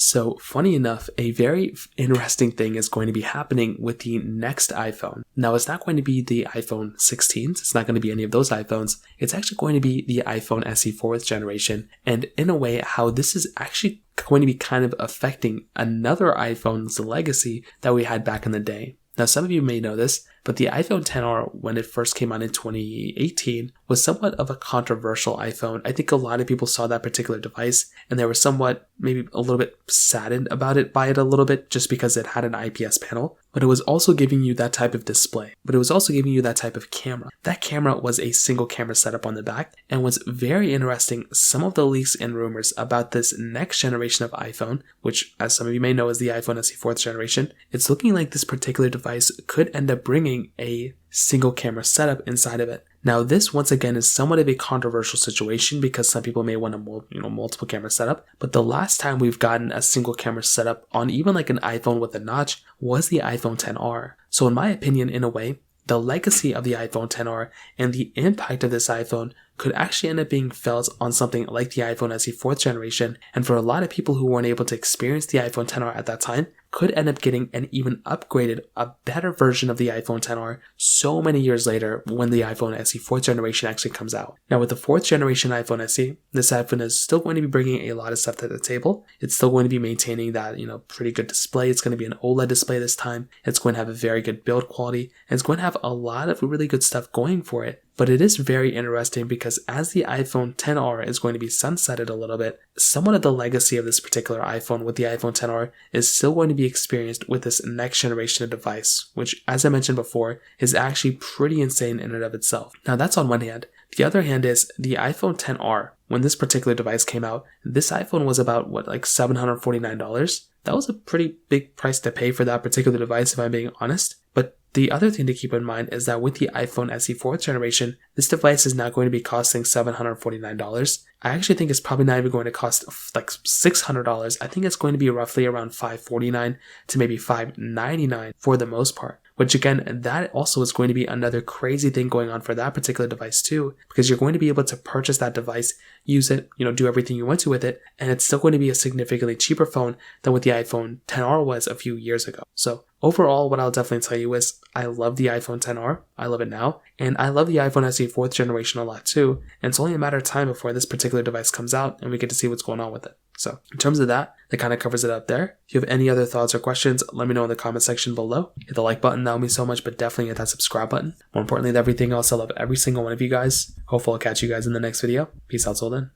So funny enough, a very interesting thing is going to be happening with the next iPhone. Now it's not going to be the iPhone 16s, it's not going to be any of those iPhones, it's actually going to be the iPhone SE 4th generation, and in a way how this is actually going to be kind of affecting another iPhone's legacy that we had back in the day. Now some of you may know this, but the iPhone XR, when it first came out in 2018, was somewhat of a controversial iPhone. I think a lot of people saw that particular device and they were somewhat, maybe a little bit saddened by it a little bit, just because it had an IPS panel, but it was also giving you that type of display, but it was also giving you that type of camera. That camera was a single camera setup on the back, and what's very interesting, some of the leaks and rumors about this next generation of iPhone, which as some of you may know is the iPhone SE 4th generation, it's looking like this particular device could end up bringing a single camera setup inside of it. Now this once again is somewhat of a controversial situation because some people may want a multiple camera setup, but the last time we've gotten a single camera setup on even like an iPhone with a notch was the iPhone XR. So in my opinion, in a way, the legacy of the iPhone XR and the impact of this iPhone could actually end up being felt on something like the iPhone SE 4th generation, and for a lot of people who weren't able to experience the iPhone XR at that time, could end up getting an even upgraded, a better version of the iPhone XR so many years later when the iPhone SE 4th generation actually comes out. Now with the 4th generation iPhone SE, this iPhone is still going to be bringing a lot of stuff to the table. It's still going to be maintaining that, pretty good display. It's going to be an OLED display this time. It's going to have a very good build quality, and it's going to have a lot of really good stuff going for it. But it is very interesting because as the iPhone XR is going to be sunsetted a little bit, somewhat of the legacy of this particular iPhone with the iPhone XR is still going to be experienced with this next generation of device, which, as I mentioned before, is actually pretty insane in and of itself. Now that's on one hand. The other hand is the iPhone XR. When this particular device came out, this iPhone was about $749. That was a pretty big price to pay for that particular device, if I'm being honest. But the other thing to keep in mind is that with the iPhone SE 4th generation, this device is now going to be costing $749. I actually think it's probably not even going to cost like $600. I think it's going to be roughly around $549 to maybe $599 for the most part. Which again, that also is going to be another crazy thing going on for that particular device too, because you're going to be able to purchase that device, use it, do everything you want to with it, and it's still going to be a significantly cheaper phone than what the iPhone XR was a few years ago. So overall, what I'll definitely tell you is I love the iPhone XR, I love it now, and I love the iPhone SE 4th generation a lot too, and it's only a matter of time before this particular device comes out and we get to see what's going on with it. So in terms of that kind of covers it up there. If you have any other thoughts or questions, let me know in the comment section below. Hit the like button, that would mean so much, but definitely hit that subscribe button. More importantly than everything else, I love every single one of you guys. Hopefully I'll catch you guys in the next video. Peace out till then.